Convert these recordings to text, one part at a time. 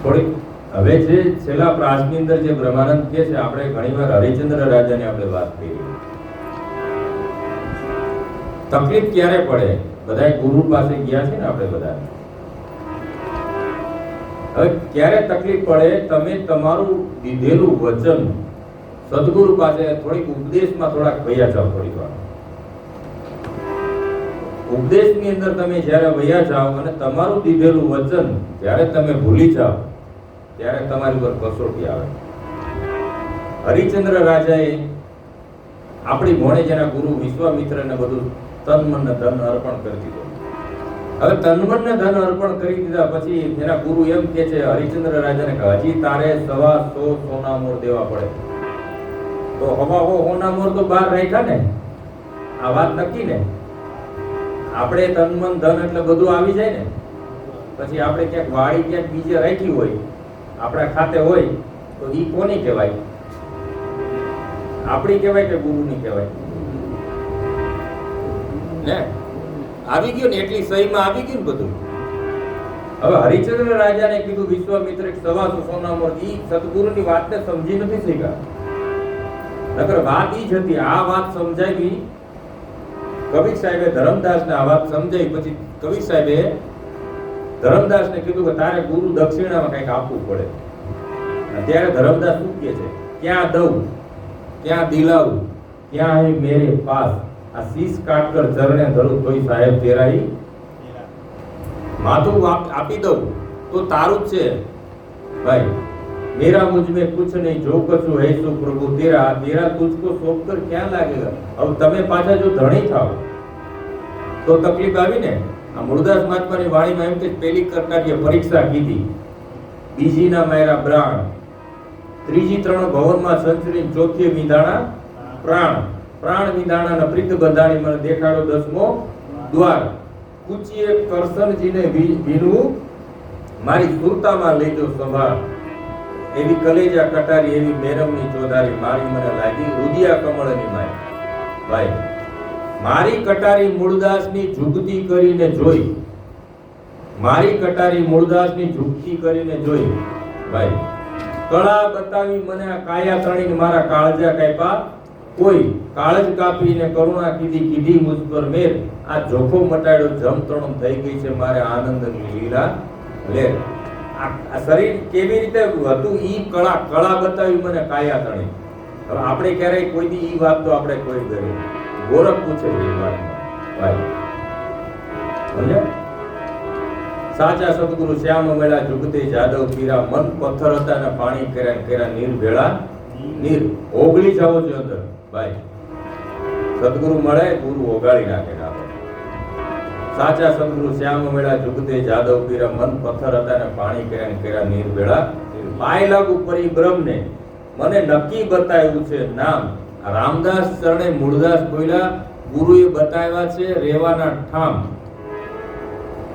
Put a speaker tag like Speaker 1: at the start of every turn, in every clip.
Speaker 1: થોડીક હવે જે છેલ્લા પ્રાસની અંદર જે બ્રહ્માનંદ કહે છે, આપણે ઘણીવાર હરિચંદ્ર રાજાની આપણે વાત કરી. તકલીફ ક્યારે પડે? બધા ગુરુ પાસે ગયા છે ને આપણે બધા. હવે ક્યારે તકલીફ પડે? તમે તમારું દીધેલું વચન સદગુરુ પાસે થોડીક ઉપદેશમાં થોડાક વયા જાઓ. થોડીક વાર ઉપદેશની અંદર તમે જ્યારે વયા જાઓ અને તમારું દીધેલું વચન જ્યારે તમે ભૂલી જાઓ ત્યારે તમારી પર કસોટી આવે. હરિચંદ્ર રાજાએ આપણી ભોણેજના ગુરુ વિશ્વામિત્રને બધું તન મન ને ધન અર્પણ કરી દીધું. હવે તન મન ને ધન અર્પણ કરી દીધા પછી એના ગુરુ એમ કે છે હરિચંદ્ર રાજાને કે હજી તારે 100 સોના મોર દેવા પડે. તો હવા સોના મોર તો બહાર રાખ્યા ને, આ વાત નક્કી ને. આપણે તન મન ધન એટલે બધું આવી જાય ને. પછી આપણે ક્યાંક વાડી ક્યાંક બીજે રાખી હોય, આપણા ખાતે હોય, તો ઈ કોની કહેવાય? આપણી કહેવાય કે ગુરુની કહેવાય? ને આવી ગયું ને, એટલી સહીમાં આવી ગયું ને બધું. હવે હરિચંદ્ર રાજાને કીધું વિશ્વામિત્રે 100 સોના મોર. ઈ સદગુરુની વાતને સમજી નથી શીખ્યા. નકર વાત ઈ જ હતી. આ વાત સમજાવી કબીર સાહેબે ધર્મદાસને. આ વાત સમજાવી પછી કબીર સાહેબે ધર્મદાસને કીધું કે તારે ગુરુ દક્ષિણામાં કંઈક આપવું પડે. ત્યારે ધર્મદાસ શું કહે છે? ક્યાં દઉં, ક્યાં દિલાવું, ક્યાં હે મેરે પાસ, આ શીશ કાટકર ચરણે ધરું તોય સાહેબ તેરાઈ માથું આપી દઉં તો તારું જ છે ભાઈ. मेरा मुझ में कुछ नहीं, जो कछु है सो प्रभु तेरा, तेरा तुझको सौंप कर क्या लागेगा. अब તમે પાછા જો ધણી થાઓ તો તકલીફ આવી ને. આ મૂળદાસ મહાત્માની વાણીમાં એમ કે પેલી કરતારીએ પરીક્ષા કીધી, બીજી ના માયરા પ્રાણ, ત્રીજી 3 ભવનમાં સંચરી, ચોથી વિધાણા પ્રાણ. પ્રાણ વિધાણા ને પ્રીત બંધાણી મને દેખાડો 10મો દ્વાર. પૂછીએ કરશનજીને વિનવું, મારી સુરતામાં લેજો સંભાળ. એવી કલેજા કટારી, એવી મેરમની ચોધારી, મારી મને લાગી રુદિયા કમળની માય. ભાઈ મારી કટારી મૂળદાસની ઝુકતી કરીને જોઈ, મારી કટારી મૂળદાસની ઝુકતી કરીને જોઈ. ભાઈ કળા બતાવી મને આ કાયા તણીને મારા કાળજા કાપ્યા કોઈ, કાળજ કાપીને કરુણા કીધી, કીધી મુझ પર મેર. આ જોખો મટાડ્યો, જમતણમ થઈ ગઈ છે મારે આનંદની લીલા લેર. આ શરીર કેવી રીતે હતું? ઈ કળા બતાવી મને કાયા તણી. હવે આપણે ક્યારેય કોઈ દી ઈ વાત તો આપણે કોઈ કરી. ગોરખ પૂછે છે ભાઈ, સમજ્યા? સાચા સદગુરુ શ્યામ મેળા જુગતે જાદવ પીરા, મન પથ્થર હતા ને પાણી કર્યા નીર ભેળા નીર. ઓગળી જાવો છો અંદર ભાઈ. સદગુરુ મળે, ગુરુ ઓગાળી નાખે. સાચા સદગુરુ શ્યામ મેળા જુગતે જાદવ પીરા, મન પથ્થર હતા ને પાણી કર્યા નીર ભેળા. પાય લાગુ પરિબ્રહ્મ ને, મને નક્કી બતાવ્યું છે નામ. રામદાસ ચરણે મૂળદાસ બોલ્યા, ગુરુએ બતાવ્યા છે રેવાના ઠામ.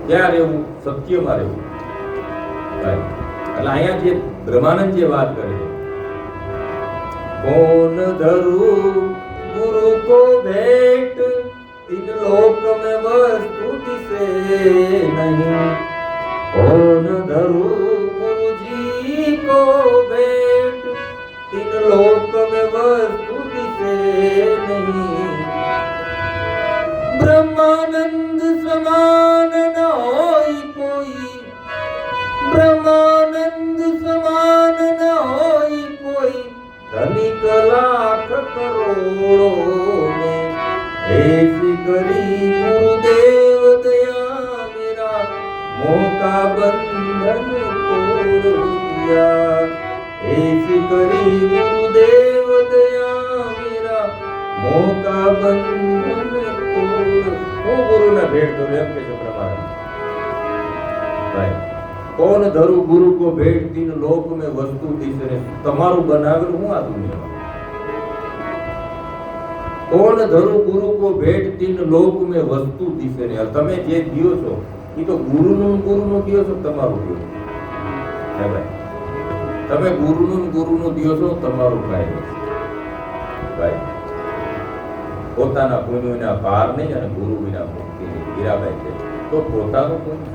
Speaker 1: ક્યાં રહેવું? સત્યમાં રહેવું. એટલે અહીંયા જે બ્રહ્માનંદ જે વાત કરે છે, કોન ધરું ગુરુ કો ભેટ, इन लोक में वस्तु दिसे नहीं. कौन धरू गुरु जी को भेंट, इन लोक में वस्तु दिसे नहीं. ब्रह्मानंद समान न होई कोई, ब्रह्मानंद समान न होई कोई, धनिक लाख करोड़ों में. ऐसी करी गुरुदेव दया मेरा, मोका बंधन तोड़ दिया. ऐसी કરી ગુરુદેવ દયા મેરા, મોકા બંધન તોડ. હું ગુરુને ભેટ ધરું એમ કે છે પ્રમાણે. ભાઈ કોણ ધરું ગુરુ કો ભેટ, તીન લોક મેં વસ્તુ દિશે. તમારું બનાવેલું હું આ દુનિયામાં. કોણ ધરું ગુરુ કો ભેટ, તીન લોક મેં વસ્તુ દિશે. તમે જે દિયો છો એ તો ગુરુનું દિયો છો, તમારું દિયો હે ભાઈ. તમે ગુરુનું દિયો છો, તમારું કાંઈ નથી ભાઈ. પોતાના પુણ્યના પાર નહીં અને ગુરુ વિના મુક્તિ નહીં. હીરાભાઈ છે તો પોતાનું પુણ્ય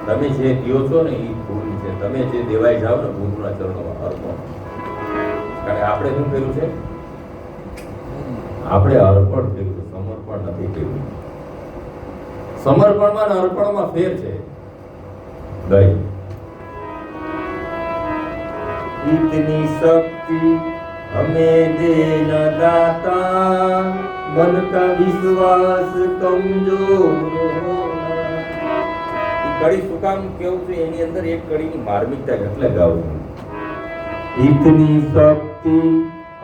Speaker 1: તમે જે દ્યો છો ને એ ભૂલ છે. તમે જે દેવાઈ જાઓ ને ગુરુના ચરણોમાં અર્પણ. કારણ કે આપણે શું કર્યું છે? આપણે અર્પણ કર્યું છે, સમર્પણ નથી કર્યું. સમર્પણમાં અને અર્પણમાં ફેર છે. ગઈ इतनी शक्ति हमें देना दाता, मन का विश्वास कमजोर होना. कड़ी શું કામ કેવું છે એની અંદર એક કડીની માર્મિકતા એટલે ગાવું છું. इतनी शक्ति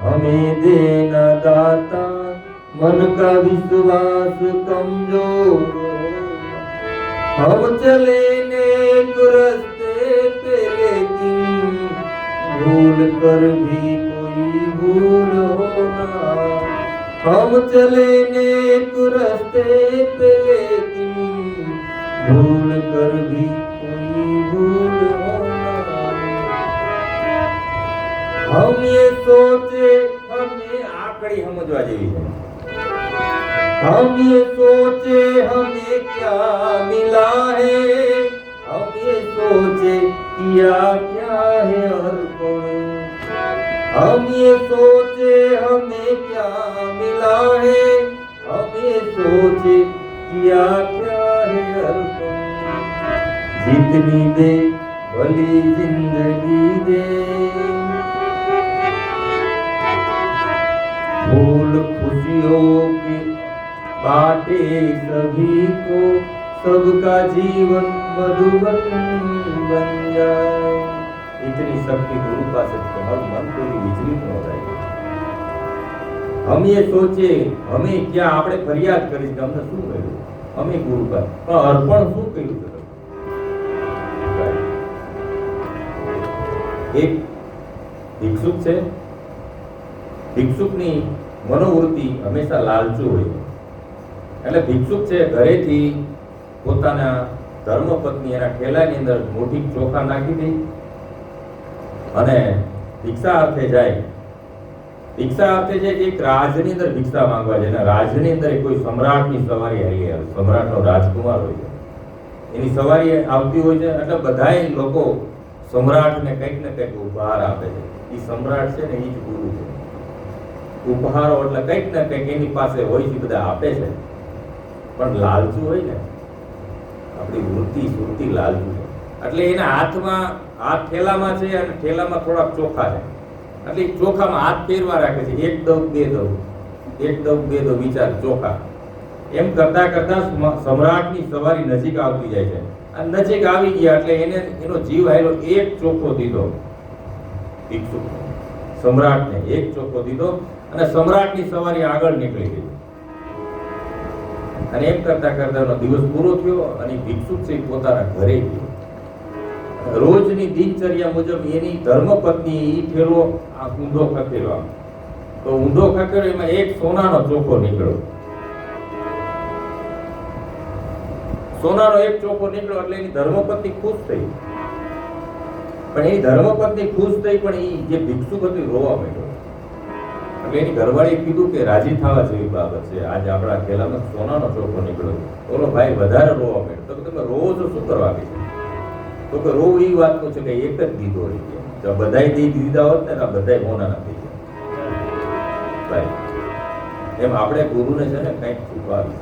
Speaker 1: हमें देना दाता, मन का विश्वास कमजोर होना. हम चले नेक रास्ते पे लेकिन भूल कर भी कोई भूल होना. हम चले नेक रास्ते पे लेकिन भूल कर भी कोई भूल होना. हम ये सोचे हमें आकड़ी समझवा जेवी है. हम ये सोचे हमें क्या मिला है, हम ये सोचे किया क्या है अर्पण. हम ये सोचे हमें क्या मिला है, हम ये सोचे किया क्या है अर्पण. जितनी दे भली जिंदगी दे, फूल खुशियों के बाटे सभी को, सबका जीवन मधुबन बन जाए. इतनी शक्ति गुरु पास તમારું મન કોઈ વિચલિત ન થાય. हम ये सोचे हमें क्या આપણે ફરિયાદ કરી કે અમને શું કર્યું, અમે ગુરુ પાસે પણ અર્પણ શું કર્યું છે. એક ભિક્ષુક છે. ભિક્ષુકની મનોવૃત્તિ હંમેશા લાલચુ હોય. એટલે ભિક્ષુક છે, ઘરેથી પોતાના ધર્મપત્ની એના ઠેલાની અંદર મોટી ચોખા નાખી દે અને ભિક્ષા અર્થે જાય. ભિક્ષા અર્થે જાય એક રાજની અંદર ભિક્ષા માંગવા જાય. રાજની અંદર કોઈ સમ્રાટની સવારી આવી આવે. સમ્રાટનો રાજકુમાર હોય છે, એની સવારી આવતી હોય છે. એટલે બધાય લોકો સમ્રાટને કંઈક ને કંઈક ઉપહાર આપે છે. એ સમ્રાટ છે ને એ જ ગુરુ છે. ઉપહારો એટલે કંઈક ને કંઈક એની પાસે હોય છે, બધા આપે છે. પણ લાલચુ હોય ને, આપણી વૃત્તિ સુરતી લાલચુ છે. એટલે એના હાથમાં હાથ ઠેલામાં છે અને ઠેલામાં થોડાક ચોખા છે. એટલે ચોખામાં હાથ ફેરવા રાખે છે. એક દઉં બે દઉં, એક દઉં બે દઉં, વિચાર ચોખા. એમ કરતા કરતા સમ્રાટની સવારી નજીક આવતી જાય છે. અને નજીક આવી ગયા એટલે એને એનો જીવ આવેલો. એક ચોખો દીધો ભિક્ષુક સમ્રાટને, એક ચોખો દીધો અને સમ્રાટની સવારી આગળ નીકળી ગઈ. અને એમ કરતા કરતા દિવસ પૂરો થયો અને ભિક્ષુક છે પોતાના ઘરે ગયો. રોજની દિનચર્યા મુજબ એની ધર્મપત્ની ઈ ઠેલો આ ઊંધો ખખેલો. તો ઊંધો ખખેલો એમાં એક સોનાનો ચોખો નીકળ્યો. સોનાનો એક ચોખો નીકળ્યો એટલે એની ધર્મપત્ની ખુશ થઈ. પણ એની ધર્મપત્ની ખુશ થઈ પણ એ જે ભિક્ષુક હતી રોવા માંડ્યો. એટલે એની ઘરવાળીએ કીધું કે રાજી થવા જેવી બાબત છે, આજે આપણા ખેલામાં સોનાનો ચોખો નીકળ્યો. ઓલો ભાઈ વધારે રોવા માંડ્યો. તો તમે રોવો છો શું કરવા છે? તો કે રોવું એ વાતનું છે કે એક જ દીધો રહી ગયો. જો બધાય દઈ દીધા હોત ને તો બધાય મોનાના થઈ ગયા. ભાઈ એમ આપણે ગુરુને છે ને કંઈક શીખવાડી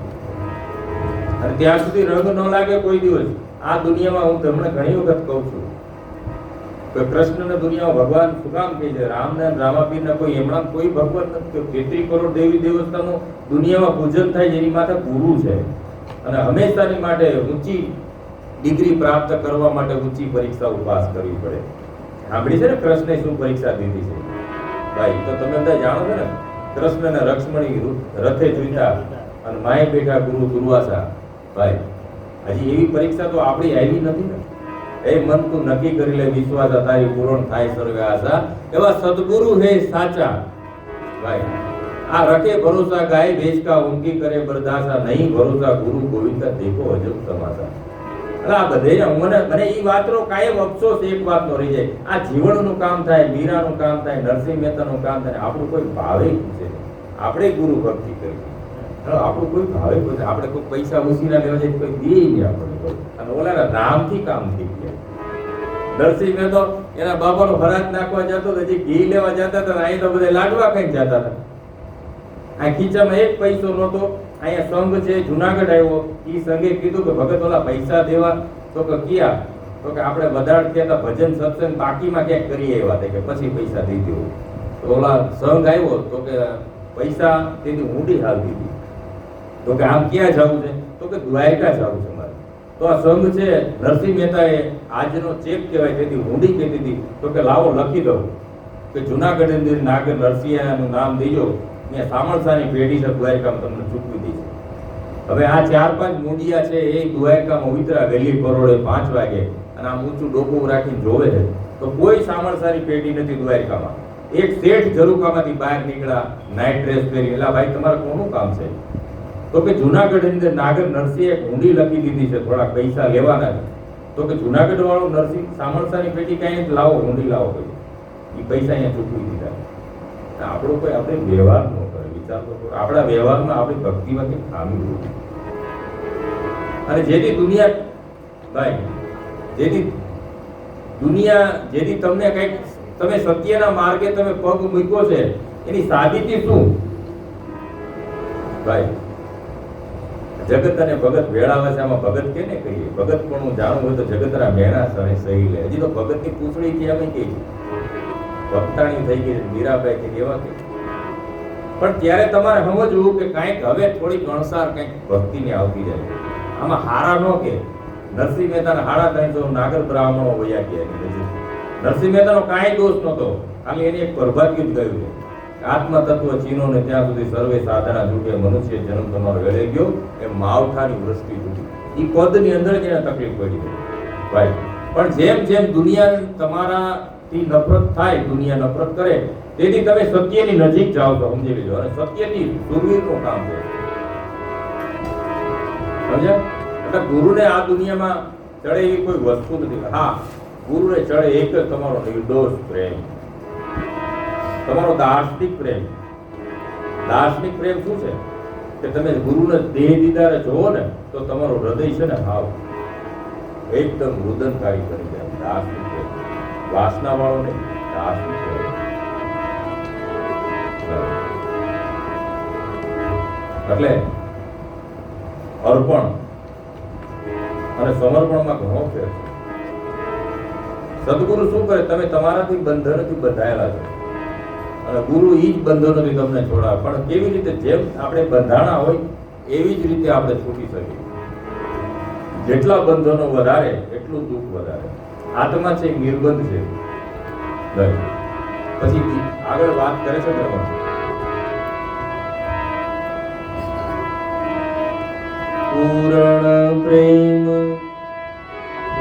Speaker 1: અને ત્યાં સુધી રંગ ન લાગે કોઈ દિવસ. આ દુનિયામાં હું તમને ઘણી વખત કહું છું કે કૃષ્ણને દુનિયામાં ભગવાન શું કામ કહે છે? રામને રામાપીરના કોઈ એમણા કોઈ ભગવાન નથી. 33 કરોડ દેવી દેવતાનું દુનિયામાં પૂજન થાય જેની માથે ગુરુ છે. અને હંમેશાની માટે ઊંચી ડિગ્રી પ્રાપ્ત કરવા માટે ઊંચી પરીક્ષાઓ પાસ કરવી પડે. સાંભળી છે ને કૃષ્ણે શું પરીક્ષા દીધી છે? ભાઈ તો તમે બધા જાણો છો ને, કૃષ્ણને લક્ષ્મણી રથે જોઈતા અને માય બેઠા ગુરુ દુર્વાસા. ભાઈ હજી એવી પરીક્ષા તો આપણી આવી નથી ને. એ મન તું નક્કી કરી લે, વિશ્વાસ તારી પૂર્ણ થાય સર્વે આશા. એવા સદગુરુ હે સાચા. ભાઈ આ રખે ભરોસા ગાય ભેજકા ઊંઘી કરે બરદાસા, નહીં ભરોસા ગુરુ ગોવિંદ દેખો અજબ તમાશા. એટલે આ બધે મને એ વાતનો કાયમ અફસોસ એક વાતનો રહી જાય. આ જીવનનું કામ થાય, મીરાનું કામ થાય, નરસિંહ મહેતાનું કામ થાય, આપણું કોઈ ભાવે છે. આપણે ગુરુ ભક્તિ કરી આપણું કોઈ ભાવે કોઈ આપણે કોઈ પૈસા ઉછીના લેવા જાય કોઈ દે નહીં આપણને કોઈ. અને ઓલાના નામથી કામ થઈ ગયા. નરસિંહ મહેતો એના બાબાનો હરાજ નાખવા જતો હતો, જે ઘી લેવા જતા હતા અહીં તો બધા લાડવા ખાઈને જતા હતા. આ ખીચામાં એક પૈસો નહોતો. અહીંયા સંઘ છે જુનાગઢ આવ્યો, ઈ સંઘે કીધું કે ભગત ઓલા પૈસા દેવા, તો કે ક્યાં? તો કે આપણે વધારે કહેતા ભજન સત્સંગ બાકીમાં ક્યાંક કરીએ એવા કે પછી પૈસા દઈ દેવું. તો ઓલા સંઘ આવ્યો તો કે પૈસા તેની ઊંડી હાલતી હતી. તો કે આમ ક્યાં જવું છે? તો કે દ્વારકા જવું છે મારે. તો આ સંઘ છે નરસિંહ મહેતાએ આજનો ચેક કહેવાય તેથી ઊંડી કહેતી હતી. તો કે લાવો લખી દઉં કે જુનાગઢ અંદર નાગર નરસિંહનું નામ દેજો, ત્યાં સામળસાની પેઢી છે દ્વારકામાં તમને ચૂકવી દઈશ. હવે આ 4-5 મુંડિયા છે એ દ્વારકામાં ઉતરા વહેલી પરોળે 5 વાગે અને આમ ઊંચું ડોકું રાખીને જોવે છે તો કોઈ સામળસાની પેઢી નથી દ્વારકામાં. એક શેઠ ઝરૂકામાંથી બહાર નીકળ્યા નાઇટ ડ્રેસ પહેરી. એલા ભાઈ તમારે કોનું કામ છે? તો કે જુનાગઢ અંદર નાગર નરસિંહ એક ઊંડી લખી દીધી છે, થોડા પૈસા લેવાના છે. તો કે જુનાગઢ વાળો નરસિંહ સામળસાની પેઢી કઈ નથી, લાવો ઊંડી લાવો ભાઈ, એ પૈસા અહીંયા ચૂકવી દીધા. આપણો કોઈ આપણે વ્યવહાર ન કરે, વિચાર તો કરો. આપણા વ્યવહારમાં આપણી ભક્તિમાં કંઈક ખામી હોય. અને જેથી દુનિયા ભાઈ જેથી તમને કંઈક તમે સત્યના માર્ગે તમે પગ મૂક્યો છે એની સાબિતી શું ભાઈ? જગત અને ભગત ભેળાવે છે, આમાં ભગત કેને કહીએ? ભગત પણ હું જાણું હોય તો જગતના મેણા સહી સહી લે. હજી તો ભગતની પૂછડી છે અમે કહીએ ભક્તાણી થઈ ગઈ, મીરાબાઈ થઈ એવા કે. પણ ત્યારે તમારે સમજવું કે કાંઈક હવે થોડી અણસાર કંઈક ભક્તિની આવતી જાય. આમાં હારા નો કે નરસિંહ મહેતાના 350 નાગર બ્રાહ્મણો વયા ગયા. નરસિંહ મહેતાનો કાંઈ દોષ નહોતો, ખાલી એને એક પ્રભાગ્ય જ ગયું છે. આત્મ તત્વ ચીનો ને ત્યાં સુધી સર્વે સાધના જુટે, મનુષ્ય જન્મ તમારો વેળે ગયો એ માવઠાની વૃષ્ટિ તૂટી. એ પદની અંદર જ એને તકલીફ પડી ભાઈ. પણ જેમ જેમ દુનિયા તમારાથી નફરત થાય, દુનિયા નફરત કરે, તેથી તમે સત્યની નજીક જાઓ તો સમજી લેજો. અને સત્યથી સુરવીરનું કામ છે, સમજ્યા? એટલે ગુરુને આ દુનિયામાં ચડે એવી કોઈ વસ્તુ નથી. હા, ગુરુને ચડે એક જ તમારો નિર્દોષ પ્રેમ, તમારો દાર્શનિક પ્રેમ. દાર્શનિક પ્રેમ શું છે કે તમે ગુરુને દેહ દીદારે જોવો ને તો તમારું હૃદય છે ને હાવ એકદમ રુદનકારી કરી જાય. દાર્શનિક પ્રેમ, વાસના વાળો નહીં, દાર્શનિક પ્રેમ. એટલે અર્પણ અને સમર્પણમાં ઘણો ફેર છે. સદગુરુ શું કરે? તમે તમારાથી બંધનથી બંધાયેલા છો અને ગુરુ ઈ જ બંધનોથી તમને છોડાવે. પણ કેવી રીતે? જેમ આપણે બંધાણા હોય એવી જ રીતે આપણે છૂટી શકીએ. જેટલા બંધનો વધારે એટલું દુઃખ વધારે. આત્મા છે નિર્બંધ છે. પછી આગળ વાત કરે છે ધર્મ. પૂર્ણ પ્રેમ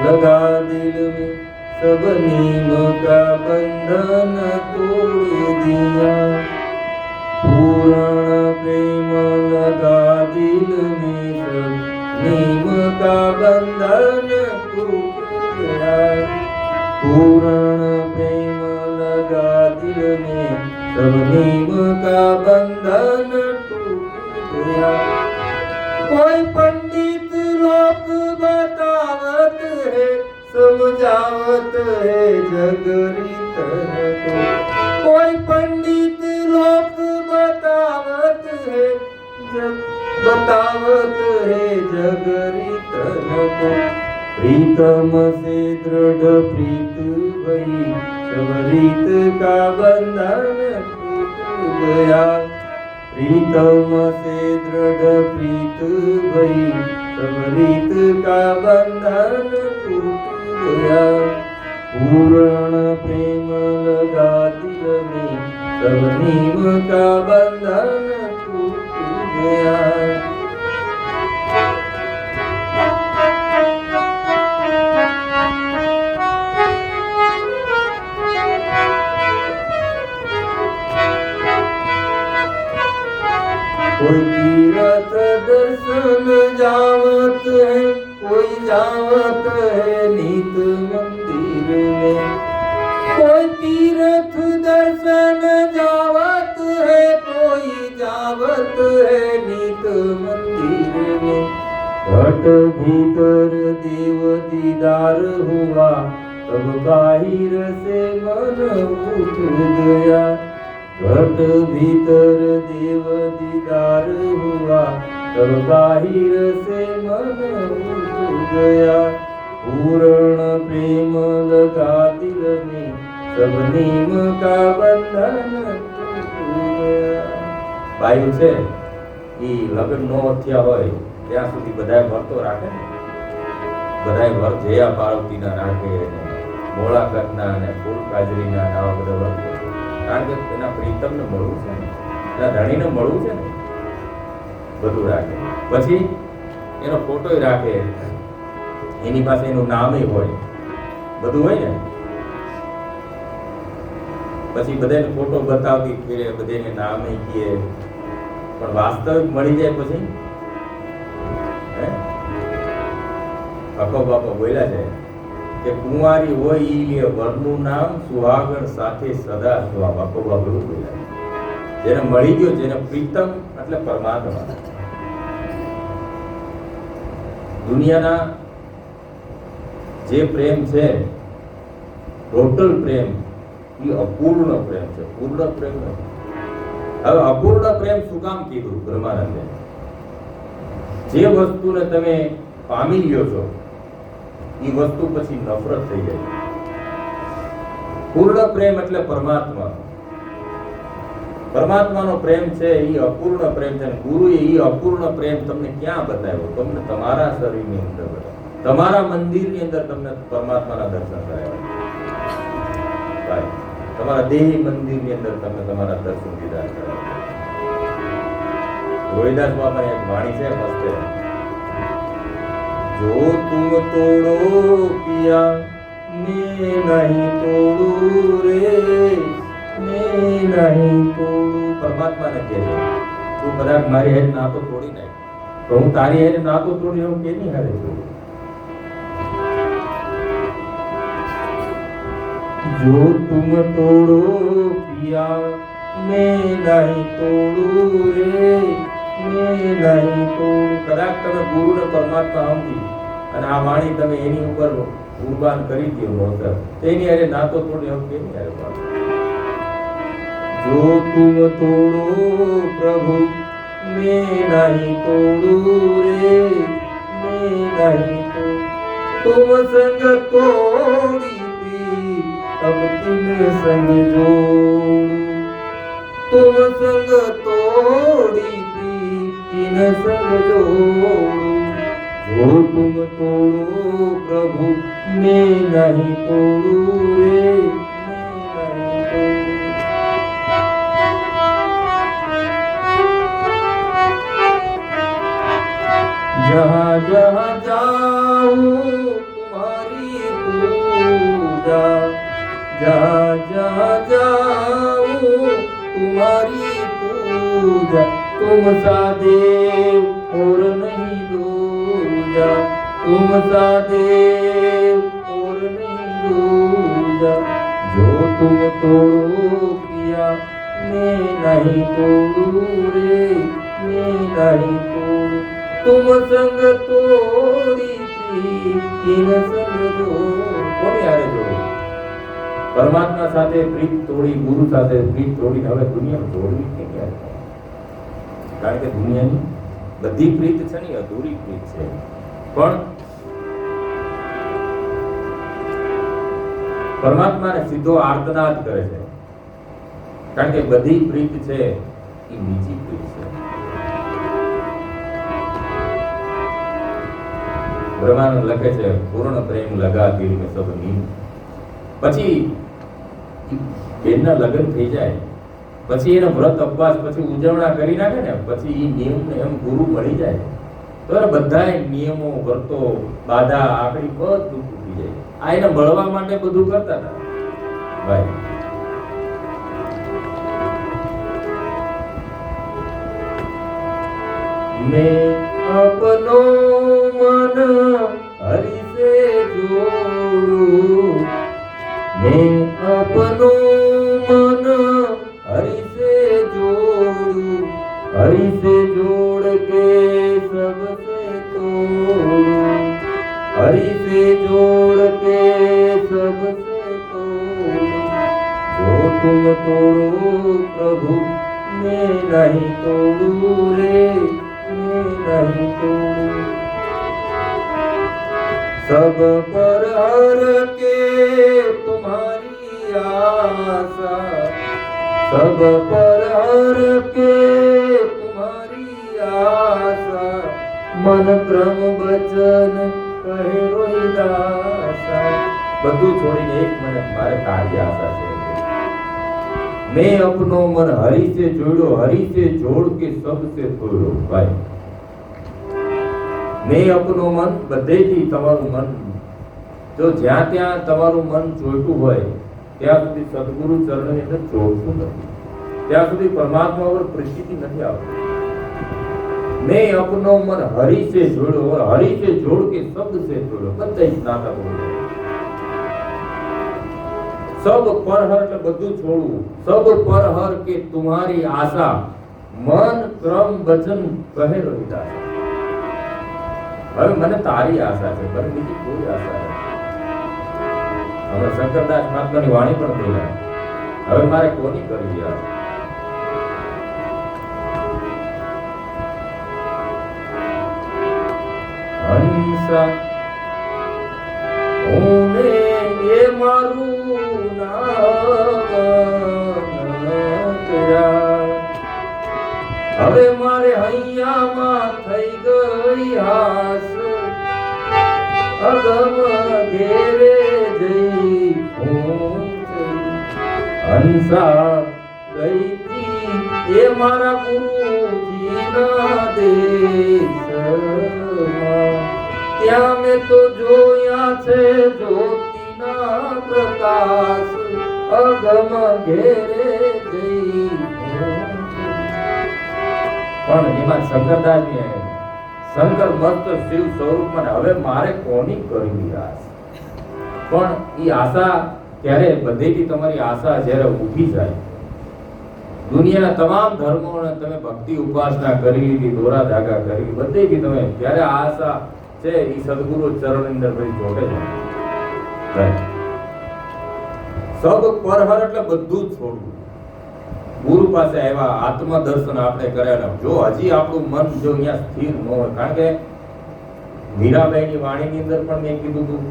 Speaker 1: લગા દિલ में सब नीम का बंधन तोड़ दिया. पूर्ण प्रेम लगा दिल में सब नीम का बंधन टूट गया. पूर्ण प्रेम लगा दिल में सब नीम का बंधन टूट गया. कोई पंडित लोक बतावत है, समझावत है जगरीत को. कोई पंडित लोक बतावत है जगरीत को. प्रीतम से दृढ़ प्रीत भई, सब रीत का बंधन टूट गया. प्रीतम से दृढ़ प्रीत भई, सब रीत का बंधन टूट गया. पूर्ण प्रेम लगा दिल में, सब नीम का बंधन टूट गया. कोई तीर्थ दर्शन जावत है, कोई जावत है नित मंदिर में. कोई तीर्थ दर्शन जावत है, कोई जावत है नित घट भीतर देव दीदार हुआ, तब बाहिर से मन उठ गया। घट भीतर देव दीदार हुआ, तब बाहिर से मन उठ गया। पूर्ण प्रेम लगा दिल में, सब नेम का बंधन टूट गया। बायु છે ઈ લગ્ન નો થયા હોય ત્યાં સુધી બધાય વ્રત તો રાખે ને, બધાય વ્રત જયા પાર્વતીના રાખે ને મોળાકતના ને ફૂલ કાજરીના આવા બધા વ્રત, કારણ કે એના પ્રીતમને મળવું છે ને, એના ધણીને મળવું છે ને, બધું રાખે. પછી એનો ફોટોય રાખે, એની પાસે એનું નામે હોય, બધું હોય ને. પછી બધાને ફોટો બતાવતી ફેરે, બધાને નામે કહે, પણ વાસ્તવિક મળી જાય પછી અકો બાપા બોલ્યા છે કે કુંવારી હોય ઈ લે વરનું નામ, સુહાગણ સાથે સદા સ્વામ. અકો બાપા એવું બોલ્યા. જેને મળી ગયો, જેને પ્રીતમ એટલે પરમાત્મા. દુનિયાના જે પ્રેમ છે, ટોટલ પ્રેમ, એ અપૂર્ણ પ્રેમ છે, પૂર્ણ પ્રેમ નથી. હવે અપૂર્ણ પ્રેમ શું કામ કીધું બ્રહ્માનંદે? જે વસ્તુને તમે પામી લ્યો છો એ વસ્તુ પછી નફરત થઈ જાય. પૂર્ણ પ્રેમ એટલે પરમાત્મા. પરમાત્માનો પ્રેમ છે એ અપૂર્ણ પ્રેમ છે. ગુરુએ એ અપૂર્ણ પ્રેમ તમને ક્યાં બતાવ્યો? તમને તમારા શરીરની અંદર બતાવ્યો, તમારા મંદિરની અંદર તમને પરમાત્માના દર્શન કરાવ્યા. તમારા દેહી મંદિરની અંદર તમને તમારા દર્શન દીદાર કરાવ્યા. રોહિદાસ બાપાની એક વાણી છે મસ્ત, જો તુમ તોડો પિયા मैं नहीं तोड़ू रे, मैं नहीं तोड़ू. પરમાત્માને કહે છે તું કદાચ મારી હારે નાતો તોડી નાખ, તો હું તારી હારે નાતો તોડી હું કેની હારે તોડું? जो तुम तोड़ो पिया मैं नहीं तोड़ू रे, मैं नहीं तोड़ू. કદાચ તમે ગુરુને પરમાત્મા સમજી અને આ વાણી તમે એની ઉપર કુરબાન કરી દો મોતર, તેની હારે નાતો તોડી હું કેની હારે પાડું? जो तुम तोड़ो प्रभु मैं नहीं तोड़ू रे, मैं नहीं तोड़ू. तुम संग तोड़ी अब तुम संग जोड़ू, तुम संग तोड़ी तीन संग जोड़ू. जो तुम तोड़ो प्रभु मैं नहीं तोड़ू रे, मैं नहीं तोड़ू. जहाँ जहाँ जाऊँ तुम्हारी पूजा, जहाँ जहाँ जाऊँ तुम्हारी पूजा. तुम सा देव और नहीं दूजा, तुम सा देव और नहीं दूजा. जो तुम तोड़ो पिया मैं नहीं तोड़ू रे, मैं नहीं तोड़ू. तुम संग तोड़ी तीन संग जोड़. કોની હારે જોડો? પરમાત્મા સાથે પ્રીત તોડી, ગુરુ સાથે પ્રીત તોડી હવે દુનિયા જોડવી કે ક્યારે? કારણ કે દુનિયાની બધી પ્રીત છે ને અધૂરી પ્રીત છે. પણ પરમાત્માને સીધો આર્તનાદ કરે છે, કારણ કે બધી પ્રીત છે એ નીચી પ્રીત છે. બ્રહ્માનંદ લખે છે પૂર્ણ પ્રેમ લગા દિલ में सब नीम. પછી બેનના લગ્ન થઈ જાય પછી એનો વ્રત ઉપવાસ પછી ઉજવણા કરી નાખે ને, પછી એ નિયમ ને એમ ગુરુ મળી જાય તો બધા નિયમો વર્તો બાધા આપણી બધું તૂટી જાય. આ એને મળવા માટે બધું કરતા હતા ભાઈ. मैं अपनो मन हरि से जोड़ू, मैं अपनो मन हरि से जोड़ू, हरि से जोड़ के सबसे तोड़ू. हरि से जोड़ के सबसे तोड़ो, जो तुम तोड़ो प्रभु मैं नहीं तोड़ू रे, मैं नहीं तोड़ू। सब पर हर के तुम्हारी आशा, सब पर हर के तुम्हारी आशा, मन क्रम वचन કહે રોહિદાસા। બધું છોડીને એક મને મારે તારી આશા છે। मैं अपनो मन हरि से जोड़ो, हरि से जोड़ के सबसे तोड़ो। भाई मैं अपनो मन બધેથી તમારું મન જો જ્યાં ત્યાં તમારું મન જોઈતું હોય ત્યાં સુધી સદગુરુ ચરણની અંદર જોડતું નથી, ત્યાં સુધી પરમાત્મા પર પ્રસિદ્ધિ નથી આવતી। मैं अपनो मन हरि से जोड़ो और हरि से जोड़ के शब्द से जोड़ो। બધા નાતા બોલો सब पर हर એટલે બધું છોડવું। सब पर हर के तुम्हारी आशा, मन क्रम वचन કહે રોહિદાસ। હવે મને તારી આશા છે, મને બીજી કોઈ આશા નથી। હવે શંકરદાસ મહાત્માની વાણી પણ બોલ્યા, હવે મારે કોની કરવી આશા? હંસા ઓને એ મારું નામ કર્યા, હવે મારે હૈયામાં થઈ ગઈ હાસ, અગમ ઘેરે જઈ હંસા ગઈતી એ મારા ગુરુજીના દેશમાં, ત્યાં મેં તો જોયા છે જ્યોતિના પ્રકાશ, અગમ ઘેરે જઈ। પણ એમાં શંકરદાસની શંકર મસ્ત શિવ સ્વરૂપમાં હવે મારે કોની કરવી આશા? પણ એ આશા ત્યારે બધેથી તમારી આશા જ્યારે ઊભી જાય, દુનિયાના તમામ ધર્મોને તમે ભક્તિ ઉપાસના કરી લીધી, દોરા ધાગા કરી બધેથી તમે ત્યારે આ આશા છે એ સદગુરુ ચરણ અંદર ભાઈ જોડે છે। સબ પરહર એટલે બધું જ છોડવું। ગુરુ પાસે આવ્યા, આત્મ દર્શન આપણે કર્યા, જો હજી આપણું મન જો અહીંયા સ્થિર ન હોય, કારણ કે મીરાબાઈની વાણીની અંદર પણ મેં કીધું હતું,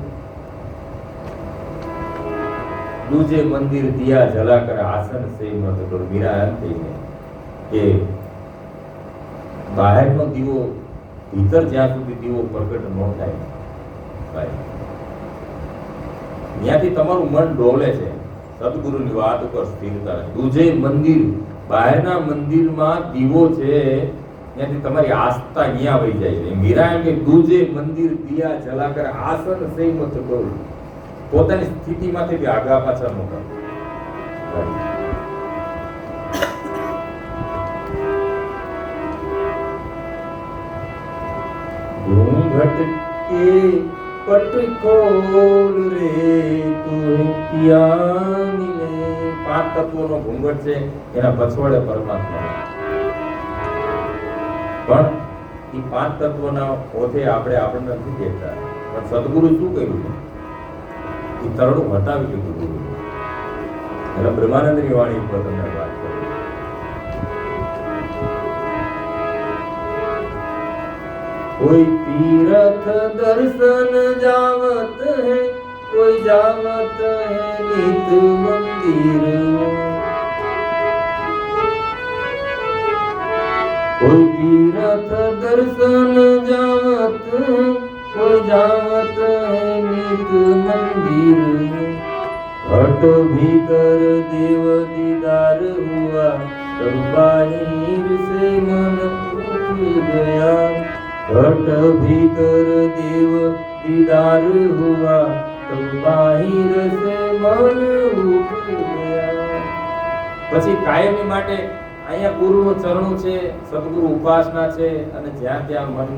Speaker 1: दूजे मंदिर दिया जला कर आसन से मत करो। मीरा एम कही કે બહારનો દીવો ભીતર જ્યાં સુધી દીવો પ્રગટ ન થાય ભાઈ, ત્યાંથી તમારું મન ડોલે છે। સદગુરુની વાત ઉપર સ્થિરતા રહે। દૂજે મંદિર, બહારના મંદિરમાં દીવો છે, ત્યાંથી તમારી આસ્થા અહીંયા વહી જાય છે। મીરા એમ કે દૂજે મંદિર દિયા જલાકર આસન સે મત કરો। પોતાની સ્થિતિમાંથી બી આગા પાછા ન કરો। घूंघट के पट खोल रे तू किया मिले। 5 તત્વોનો ઘૂંઘટ છે, એના પછવાડે પરમાત્મા। પણ એ 5 તત્વોના ઓથે આપણે આપણને નથી દેખતા, પણ સદગુરુ શું કર્યું છે? એ તરણું હટાવી લીધું ગુરુ। એટલે બ્રહ્માનંદની વાણી પર તમને વાત કરું। कोई तीर्थ दर्शन जावत है, कोई जावत है नित मंदिर। कोई तीर्थ दर्शन जावत है, कोई जावत है नित मंदिर। घट भीतर देव दीदार हुआ, तब बाहिर से मन उठ गया। घट भीतर देव दीदार हुआ, तब बाहिर से मन उठ गया। પછી કાયમી માટે અહીંયા ગુરુનું ચરણું છે, સદગુરુ ઉપાસના છે, અને જ્યાં ત્યાં મન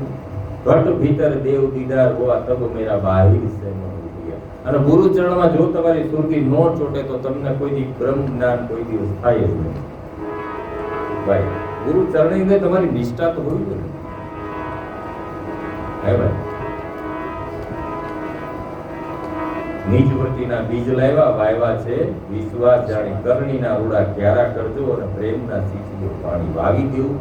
Speaker 1: ઘટ ભીતર દેવ દીદાર હુઆ, તબ મેરા બાહિર સે મન ઉઠ ગયા। અને ગુરુ ચરણમાં જો તમારી સુરતી નો ચોટે તો તમને કોઈ દી બ્રહ્મ જ્ઞાન કોઈ દિવસ થાય જ નહીં ભાઈ। ગુરુ ચરણની અંદર તમારી નિષ્ઠા તો હોવી જોઈએ। નીચ વૃત્તિના બીજ લાવ્યા વાવ્યા છે વિશ્વાસ જાણી કરણીના રૂડા ક્યારા કરજો અને પ્રેમના સિંચજો પાણી વાવી દેવું.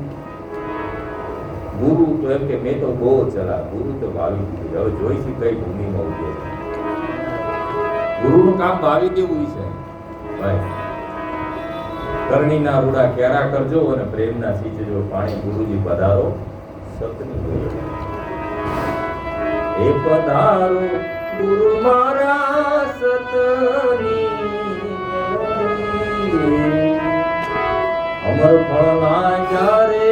Speaker 1: ગુરુ તો એમ કે મેં તો બહુ ચલા, ગુરુ તો વાવી દીધું, હવે જોઈશું કઈ ભૂમિમાં ઉગે છે. ગુરુનું કામ વાવી દેવું છે ભાઈ. કરણીના રૂડા ક્યારા કરજો અને પ્રેમના સિંચજો પાણી. ગુરુજી પધારો સતની એ પધારો ગુરુ મારા સતની અમર ફળ લાગ્યા રે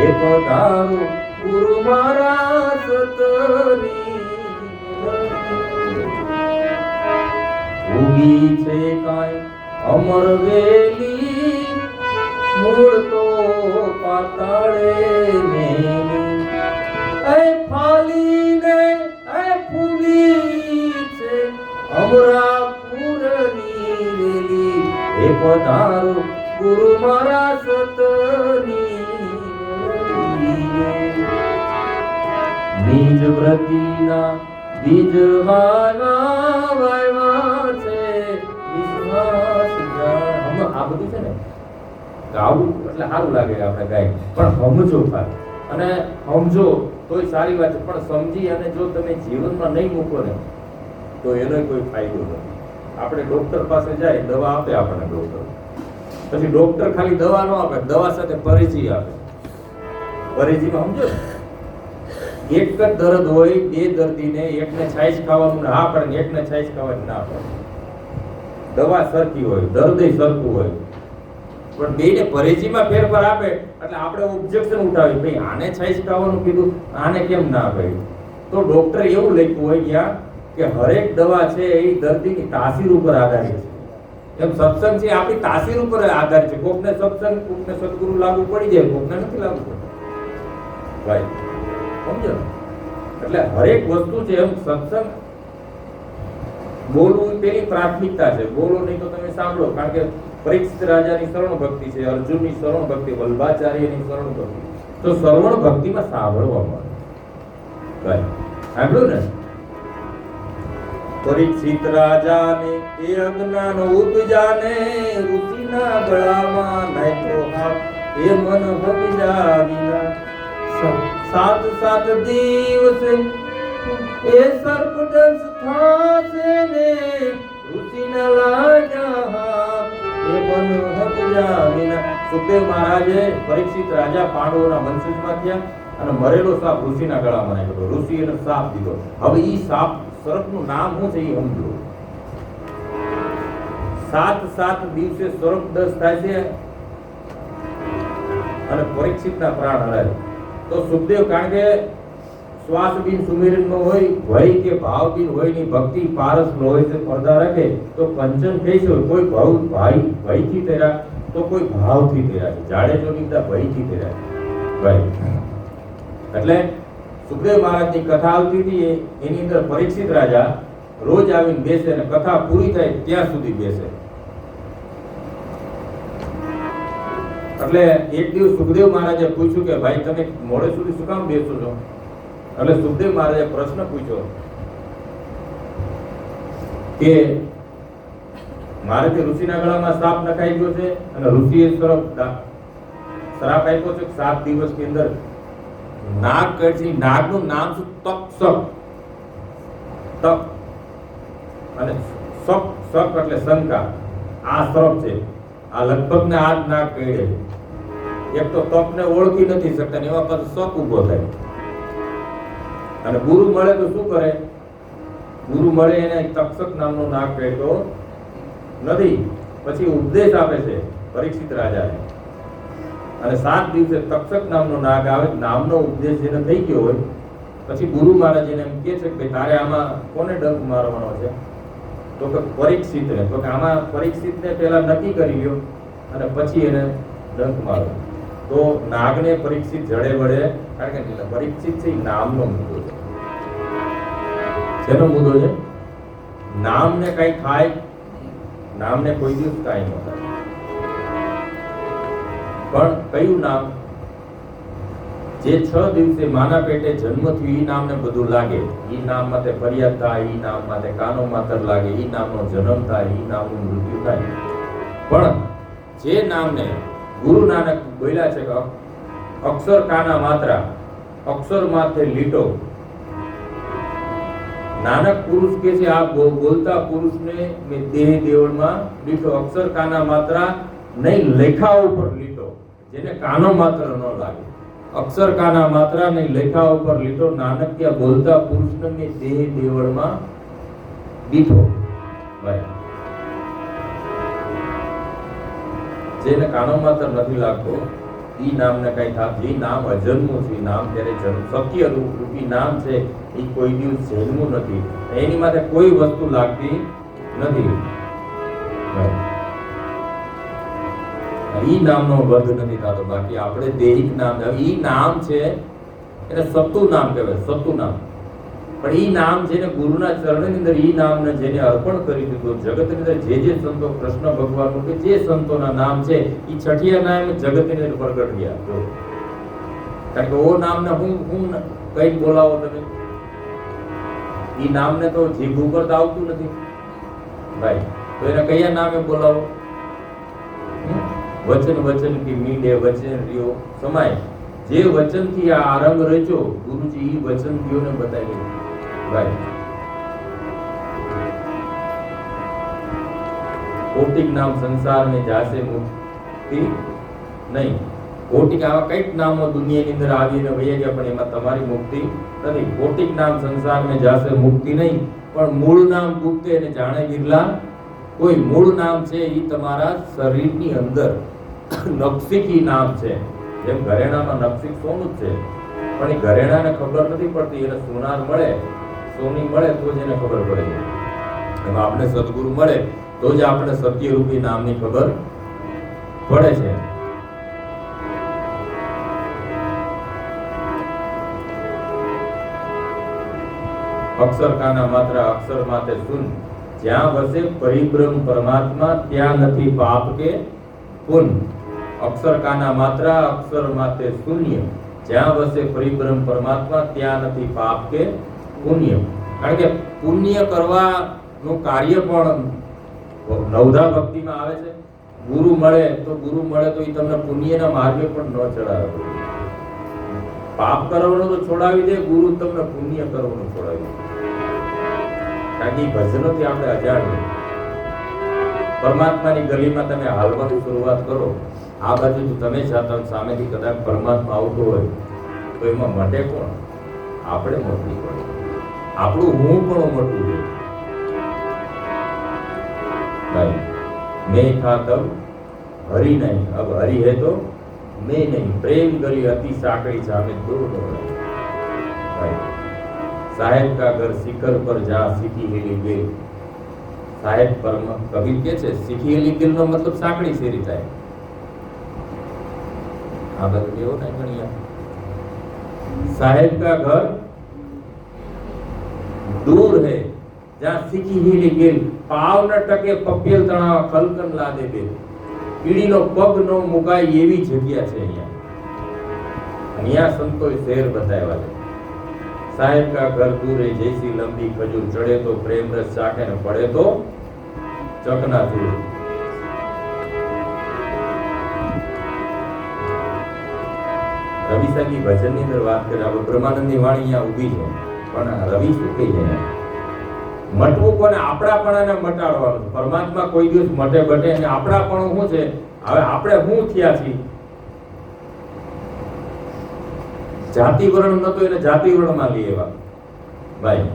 Speaker 1: એ પધારો ગુરુ મારા સતની ઉગી છે કાંઈ અમર વેલી મૂળ તો પાતાળે મેલી એ ફાલીને એ ફૂલી છે અમરાપુરની વેલી એ પધારો ગુરુ મારા સતની નિજ વ્રતિના બીજ વાવ્યા છે વિશ્વાસ જાણ. આ બધું છે ને ગાવું એટલે સારું લાગે આપણે ગાય, પણ સમજો ખાલી. અને સમજો તોય સારી વાત છે, પણ સમજી અને જો તમે જીવનમાં નહીં મૂકો ને તો એનો કોઈ ફાયદો નથી. આપણે ડોક્ટર પાસે જાય, દવા આપે આપણને ડોક્ટર, પછી ડોક્ટર ખાલી દવા ન આપે, દવા સાથે પરેજી આપે. પરેજીમાં સમજો ને એક જ દર્દ હોય, બે દર્દીને એકને છાશ ખાવાનું ના પડે, એકને છાશ ખાવાની ના પડે. દવા સરખી હોય, દર્દ સરખું હોય, પણ બેને પરેજીમાં ફેરફાર આપે એટલે આપણે ઓબ્જેક્શન ઉઠાવી, ભાઈ આને છાશ ખાવાનું કીધું, આને કેમ ના કહ્યું? તો ડોક્ટર એવું લખ્યું હોય ત્યાં કે હરેક દવા છે એ દર્દીની તાસીર ઉપર આધારિત છે. એમ સત્સંગ છે આપણી તાસીર ઉપર આધારિત છે. કોકને સત્સંગ, કોકને સદગુરુ લાગુ પડી જાય, કોકને નથી લાગુ પડતું ભાઈ, સમજો? એટલે હરેક વસ્તુ છે એમ સત્સંગ બોલવું તેની પ્રાથમિકતા છે. બોલો નહીં તો તમે સાંભળો, કારણ કે પરીક્ષિત રાજાની શરણ ભક્તિ છે, અર્જુનની શરણ ભક્તિ, વલ્ભાચાર્યની શરણ ભક્તિ. તો શ્રવણ ભક્તિમાં સાંભળવા મળે ભાઈ. સાંભળ્યું ને? પરીક્ષિત રાજાને એ અજ્ઞાન ઉપજાને ઋષિના ગળામાં નાખ્યો હાથ એ મન ભગજા વિના. સાત સાત દિવસે એ સર્પદંશ થાશે ને ઋષિના લાગ્યા એ મન ભગજા વિના. સુખદેવ મહારાજે પરીક્ષિત રાજા પાંડવોના વંશજમાં થયા અને મરેલો સાપ ઋષિના ગળામાં નાખ્યો. ઋષિ એને સાપ દીધો. હવે ઈ સાપ સર્પનું નામ શું છે એ સમજો. સાત સાત દિવસે સર્પદંશ થાય છે અને પરીક્ષિતના પ્રાણ હરાય. તો સુખદેવ કારણ કે શ્વાસ બિન સુમેરન નો હોય, ભય કે ભાવ બિન હોય ની ભક્તિ પારસ નો હોય છે, પડદા રાખે તો કંચન કહીશ હોય. કોઈ ભાવ ભયથી તેરા તો કોઈ ભાવથી તેરા છે. જાડેજો ની બધા ભયથી તેરા ભાઈ. એટલે સુખદેવ મહારાજની કથા આવતી હતી, એની અંદર પરીક્ષિત રાજા રોજ આવીને બેસે અને કથા પૂરી થાય ત્યાં સુધી બેસે. એટલે એક દિવસ સુખદેવ મહારાજે પૂછ્યું કે ભાઈ તમે મોડે સુધી શું કામ બેસો છો? એટલે સુખદેવ મહારાજે પ્રશ્ન પૂછ્યો કે મારે તે ઋષિના ગળામાં સાપ નખાઈ ગયો છે અને ઋષિએ શ્રાપ આપ્યો છે 7 દિવસની અંદર નાગ કડછી. નાગનું નામ શું? તક્ષક. તક અને સક, સક એટલે શંકા. આ શ્રપ છે. આ લગભગ ને આ જ નાગ કહેડે. એક તો તપને ઓળખી નથી શકતા ને એવા પાછું શક ઉભો થાય. અને ગુરુ મળે તો શું કરે? ગુરુ મળે એને તક્ષક નામનો નાગ કહેતો નથી. પછી ઉપદેશ આપે છે પરીક્ષિત રાજાને અને 7 દિવસે તક્ષક નામનો નાગ આવે. નામનો ઉપદેશ જેને થઈ ગયો હોય પછી ગુરુ મહારાજ એને એમ કહે છે કે તારે આમાં કોને ડંક મારવાનો છે? તો કે પરીક્ષિતને. તો કે આમાં પરીક્ષિતને પહેલા નક્કી કરી લ્યો અને પછી એને ડંક મારો. તો નાગને પરીક્ષિત જડે વડે, કારણ કે પરીક્ષિત છે નામનો મુદ્દો છે. શેનો મુદ્દો છે? નામને કઈ થાય, નામને કોઈ દિવસ કાંઈ ન થાય. પણ કયું નામ? જે 6 દિવસે માના પેટે જન્મ થયો ઈ નામને બધું લાગે, ઈ નામ માટે ફરિયાદ થાય, ઈ નામ માટે કાનો માતર લાગે, ઈ નામનો જન્મ થાય, ઈ નામનું મૃત્યુ થાય. પણ જે નામને ગુરુ નાનક બોલ્યા છે કે અક્ષર કાના માત્રા, અક્ષર માથે લીટો. નાનક પુરુષ કે છે આ બોલતા પુરુષને મેં દેહ દેવળમાં લીટો. અક્ષર કાના માત્રા નહીં લેખા ઉપર લીટો, જેને કાનો માત્ર ન લાગે. અક્ષર કાના માત્રા નહીં લેખા ઉપર લીટો. નાનક ત્યાં બોલતા પુરુષને મેં દેહ દેવળમાં લીટો. ભાઈ જેને કાનો માત્ર નથી લાગતો ઈ નામને કઈ થાય. જે નામ અજન્મું છે, નામ ત્યારે જન્મ સત્ય રૂપી નામ છે, એ કોઈ દિવસ જન્મું નથી. એની માટે કોઈ વસ્તુ લાગતી નથી. ઈ નામનો વર્ગ નથી થતો. બાકી આપણે દેહિક નામ, ઈ નામ છે એને સત્તુ નામ કહેવાય, સત્તુ નામ. પણ ઈ નામ જેને ગુરુના ચરણની અંદર ઈ નામને જેને અર્પણ કરી દીધું, જગતની અંદર જે સંતો કૃષ્ણ ભગવાનનું કે જે સંતોના નામ છે ઈ છઠિયા નામ જગતની અંદર પ્રગટ ગયા. જો કારણ કે ઓ નામને હું કઈ બોલાવો તમે, ઈ નામને તો જીભ ઉપર તો આવતું નથી ભાઈ, તો એને કયા નામે બોલાવો? વચન વચન કી મીંડે વચન રહ્યો સમાય. જે વચન થી આ આરંભ રચ્યો ગુરુજી ઈ વચન થયોને બતાવી ભાઈ. કોટિક નામ સંસાર में જાશે મુક્તિ નહીં. કોટિક આવા કઈક નામો દુનિયાની અંદર આવીને વહી ગયા, પણ એમાં તમારી મુક્તિ નથી. કોટિક નામ સંસાર में જાશે મુક્તિ નહીં, પણ મૂળ નામ ગુપ્તે ને જાણે વિરલા કોઈ. મૂળ નામ છે ઈ તમારા શરીરની અંદર નક્ષિકી નામ છે. જેમ ઘરેણામાં નક્ષિક સોનું જ છે, પણ એ ઘરેણાને ખબર નથી પડતી. એને સોનાર મળે, સોની મળે તો જ એને ખબર પડે છે. એમાં આપણે સદગુરુ મળે તો જ આપણે સત્યરૂપી નામની ખબર પડે છે. અક્ષર કાના માત્ર અક્ષર માતે શુન. જ્યાં વસે પરિબ્રહ્મ પરમાત્મા ત્યાં નથી પાપ કે પુન. અક્ષર કાના માત્ર અક્ષર માતે શૂન્ય. જ્યાં વસે પરિબ્રહ્મ પરમાત્મા ત્યાં નથી પાપ કે પુણ્ય. કારણ કે પુણ્ય કરવાનું કાર્ય પણ નવધા ભક્તિમાં આવે છે. ગુરુ મળે તો એ તમને પુણ્યના માર્ગે પણ ન ચડાવે. પાપ કરવાનું તો છોડાવી દે, ગુરુ તમને પુણ્ય કરવાનું છોડાવી દે. કારણ કે ભજનોથી આપણે અજાણ છે. પરમાત્માની ગલીમાં તમે હાલવાની શરૂઆત કરો, આ બાજુ તમે જાતા સામેથી કદાચ પરમાત્મા આવતો હોય તો એમાં મટે કોણ? આપણે મટવું પડે. આપણું હું પણ મટવું જોઈએ ભાઈ. મેં था तब हरि नहीं, अब हरि है तो मैं नहीं. प्रेम गली अति साकड़ी जामे दूर भाई. साहेब का घर शिखर पर जहाँ सीखी हेली गेल. साहेब परम कबीर के છે सीखी हेली गेल નો મતલબ સાંકડી શેરી થાય. આ બધું એવો નહીં ગણ્યા. साहेब का घर दूर है जहाँ सीखी हेली गेल. પાવ ન ટકે પપ્પેલ તણાવ ખલકન લાદે બે. કીડીનો પગ નો મુકાય એવી જગ્યા છે અહીંયા. અહીંયા સંતોએ શેર બતાવ્યા છે. साहेब का घर दूर है जैसी लंबी खजूर. चढ़े तो प्रेम रस चाखे ने पड़े तो चकनाचूर. રવિ સાહેબની ભજનની અંદર વાત કરે. આપણે બ્રહ્માનંદની વાણી અહીંયા ઊભી છે, પણ રવિ શું કહે છે? મટવું કોને? આપણાપણાને મટાડવાનું. પરમાત્મા કોઈ દિવસ મટે બટે અને આપણાપણું શું છે? હવે આપણે શું થયા છીએ? જાતિ વર્ણ નતો એને જાતિ વર્ણમાં લઈ આવ્યા ભાઈ.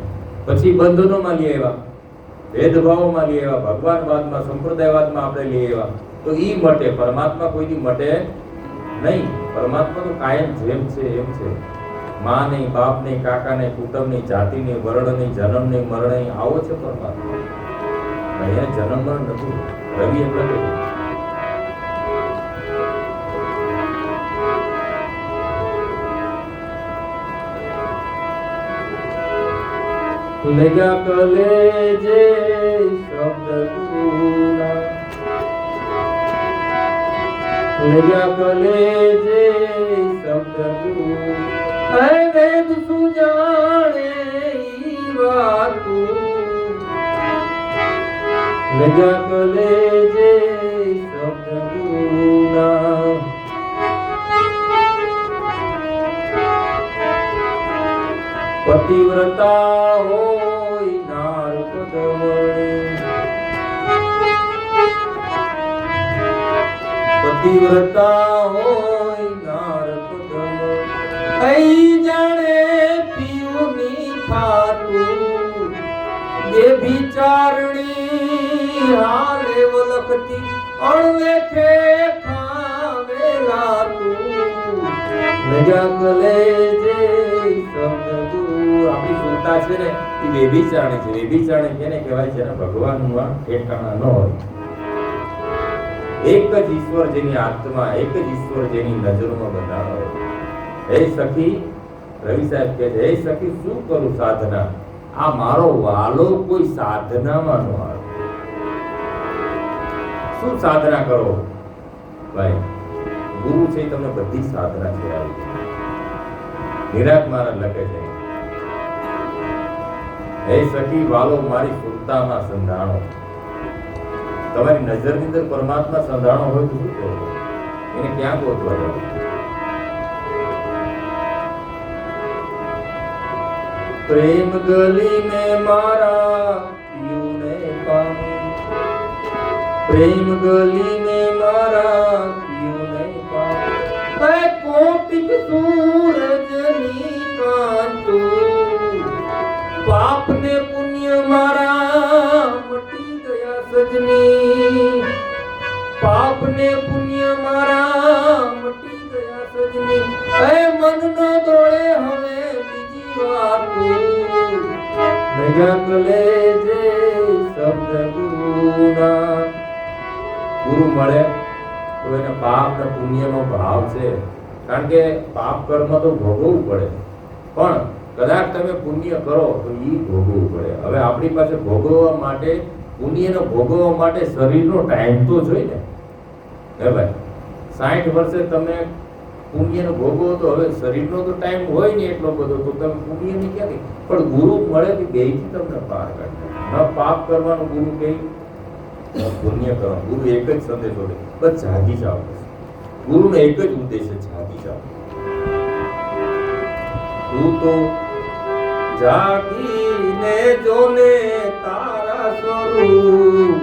Speaker 1: પછી બંધનોમાં લઈ આવ્યા, ભેદભાવોમાં લઈ આવ્યા, ભગવાનવાદમાં સંપ્રદાયવાદમાં આપણે લઈ આવ્યા. તો ઈ મટે. પરમાત્મા કોઈ દી મટે નહીં. પરમાત્મા તો કાયમ જેમ છે એમ છે. માં નહીં, બાપ નહીં, કાકા નહીં, કુટુંબ નહીં, જાતિ નહીં, વર્ણ નહીં, જન્મ નહીં, મરણ નહીં. આવો છે પરમાત્મા. અહીંયા જન્મ મરણ નથી. રવિ એટલે લગા કલેજે શબ્દ ગુરુના. લગ્યા કલેજે શબ્દ ગુરુ હે વેદ સુજાણે ઈ વાતું લગ્યા કલેજે શબ્દ ગુરુના પતિવ્રતા હોય નાર પદવણી પતિવ્રતા હોય નાર પદવણી અહીં જાણે પીયુની ખાતું જે વિચારણી હાલે વલખતી અણલેખે ખાવેલા તું લગ્યા કલેજે શબ્દ આપણી સુરતા છે ને એ વેભિચારણી છે. વેભિચારણી કેને કહેવાય છે ને ભગવાનનું આ ઠેકાણા ન હોય. એક જ ઈશ્વર જેની આત્મા, એક જ ઈશ્વર જેની નજરમાં બંધાણો હોય. હે સખી, રવિ સાહેબ કહે છે, હે સખી શું કરું સાધના, આ મારો વાલો કોઈ સાધનામાં ન આવે. શું સાધના કરો ભાઈ? ગુરુ છે તમને બધી સાધના છે. નિરાત મારા લખે છે, હે સખી વાલો મારી સુરતામાં સંધાણો. તમારી નજરની અંદર પરમાત્મા સંધાણો હોય તો શું કરો? એને ક્યાં ગોતવા જાવ? પ્રેમ ગલી में મારા પીયુને પામી, પ્રેમ ગલી में મારા પીયુને પામી, કોટિક સૂરજની કાંતું પાપ ને પુણ્ય મારા મટી ગયા સજની, પાપ ને પુણ્ય મારા મટી ગયા સજની, હે મન નો દોડે હવે બીજી વાતું લગ્યા કલેજે શબ્દ ગુરુના. ગુરુ મળે તો એને પાપ ને પુણ્ય નો ભાવ છે, કારણ કે પાપ કર્મ તો ભોગવવું પડે, પણ કદાચ તમે પુણ્ય કરો તો ઈ ભોગવવું પડે. હવે આપણી પાસે ભોગવવા માટે, પુણ્યનો ભોગવવા માટે શરીરનો ટાઈમ તો જોઈએ ને. હે ભાઈ, 60 વર્ષે તમે પુણ્યનો ભોગવો તો હવે શરીરનો તો ટાઈમ હોય ને એટલો બધો, તો તમે પુણ્યની ક્યાંથી? પણ ગુરુ મળે તો બેયથી તમને પાર કાઢે. ન પાપ કરવાનું ગુરુ કહે, ન પુણ્ય કરવાનું. ગુરુ એક જ સંદેશો દે, બસ જાગી જાઓ. ગુરુનો એક જ ઉદ્દેશ છે, જાગી જાઓ. તું તો જાગીને જોને તારા સ્વરૂપ,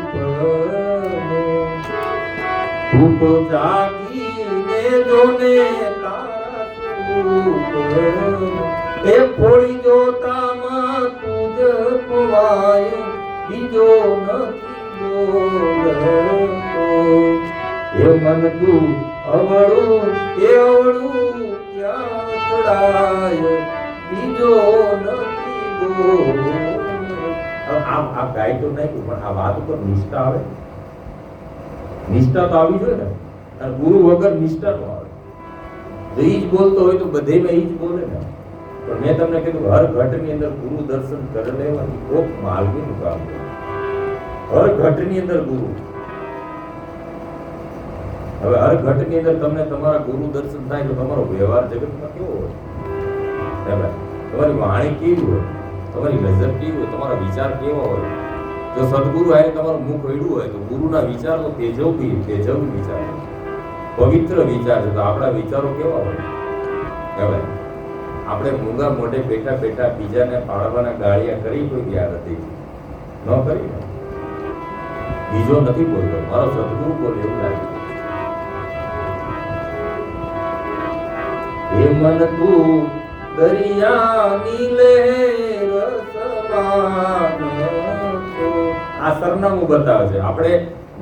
Speaker 1: તું તો જાગીને જોને તારા સ્વરૂપ, એ ફોડી જોતામાં તુજ ખોવાય, બીજો નથી બોલતો. એ મન તું અવળું, એ અવળું ક્યાં ચડાય, બીજો નથી બોલતો. આ ગાય તો નહીં, પણ આ વાત ઉપર નિષ્ઠા આવે. નિષ્ઠા તો આવી જોઈએ ને, અને ગુરુ વગર નિષ્ઠા નો આવે. જો ઈ જ બોલતો હોય તો બધેમાં ઈ જ બોલે ને. પણ મેં તમને કીધું, હર ઘટની અંદર ગુરુ દર્શન કરી લેવાથી કોક માલવીનું કામ છે. હર ઘટની અંદર ગુરુ. હવે હર ઘટની અંદર તમને તમારા ગુરુ દર્શન થાય તો તમારો વ્યવહાર જગતમાં કેવો હોય? તમારી વાણી કેવી હોય, તમારી નજર કેવી હોય, તમારા વિચાર કેવા હોય? જો સદગુરુ આય તમારું મુખ વેડું હોય તો ગુરુના વિચાર તો તેજવી વિચાર, પવિત્ર વિચાર છે. તો આપણા વિચારો કેવા હોય? કહેવાય આપણે મૂંગા મોઢે બેઠા બેઠા બીજાને પાડવાના ગાળિયા કરી કોઈ ગયા નથી, ન કરી ને. બીજો નથી બોલતો, મારો સદગુરુ બોલે એવું લાગે. એ મન તું દરિયાની લહેર સમાન. આ સરનામું બતાવે છે. આપણે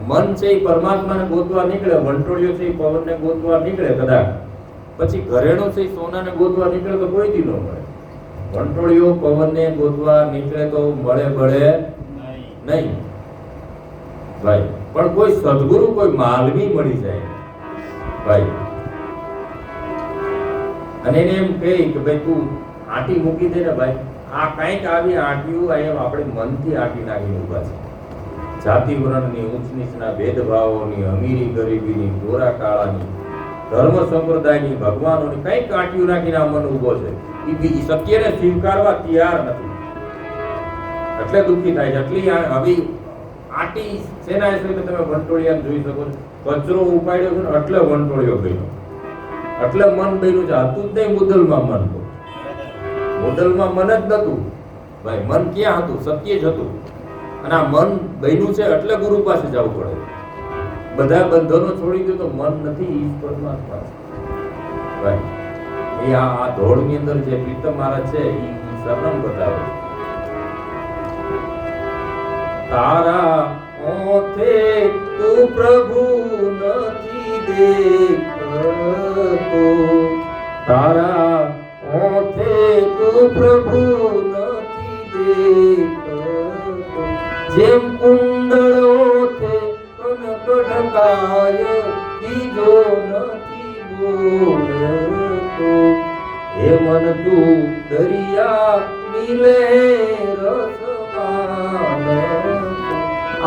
Speaker 1: મન છે એ પરમાત્માને ગોતવા નીકળે, વંટોળિયો છે એ પવનને ગોતવા નીકળે કદાચ, પછી ઘરેણો છે એ સોનાને ગોતવા નીકળે તો કોઈ દી ન મળે. વંટોળિયો પવનને ગોતવા નીકળે તો મળે નહીં ભાઈ. પણ કોઈ સદગુરુ, કોઈ માલવી મળી જાય ભાઈ, અને એને એમ કહે કે ભાઈ તું આંટી મૂકી દે ને ભાઈ, આ કંઈક આવી આંટીઓ અહીંયા આપણે મનથી આંટી નાખીને ઉભા છે. જાતિ વર્ણની ઊંચ નીચના ભેદભાવોની, અમીરી ગરીબીની, ગોરા કાળાની, ધર્મ સંપ્રદાયની, ભગવાનોની કઈ કાંટિયું નાખીને આ મન ઊભો છે. એ સત્યને સ્વીકારવા તૈયાર નથી, એટલે દુઃખી થાય છે. એટલી હવે આટી સેના છે કે તમે વંટોળિયા જોઈ શકો છો. કચરો ઉપાડ્યો છે ને એટલે વંટોળિયો બન્યો, એટલે મન બન્યું છે. હતું જ નહીં મુદલમાં મન, તો મુદલમાં મન જ નતું ભાઈ. મન ક્યાં હતું? સત્ય જ હતું. અને આ મન બન્યું છે એટલે ગુરુ પાસે જવું પડે. બધા બંધનો છોડી દો તો મન નથી, ઈ પરમાત્મા છે ભાઈ. એ આ ધોળની અંદર જે પ્રીતમ મહારાજ છે એ શરણમ બતાવે છે. તારા ઓથે તું પ્રભુ નથી દેખતો, તારા ઓથે તું પ્રભુ નથી દેખતો, જેમ કુંડળોથે કનક ઢકાય બીજો નથી બોલતો, હે મન તું દરિયા મિલે રસમાન,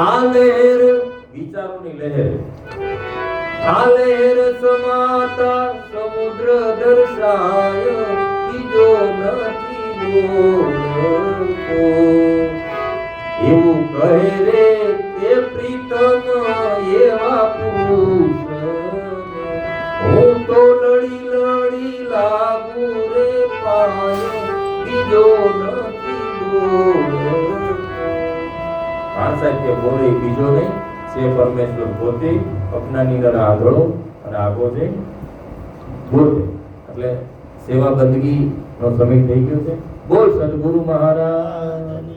Speaker 1: આ લહેર વિચારોની લહેર, આ લહેર સમાતા સમુદ્ર દર્શાય બીજો નથી બોલતો, એવું કહે રે તે પ્રીતમ એવા પુરુષ, હું તો લડી લડી લાગુ રે પાય બીજો નથી બોલતો. સાહેબ કે બોલે બીજો નહીં છે પરમેશ્વર પોતે, અપનાની અંદર આંધળો અને આગો છે બોલે. એટલે સેવા બંદગી નો સમય થઈ ગયો છે. બોલ સદગુરુ મહારાજ.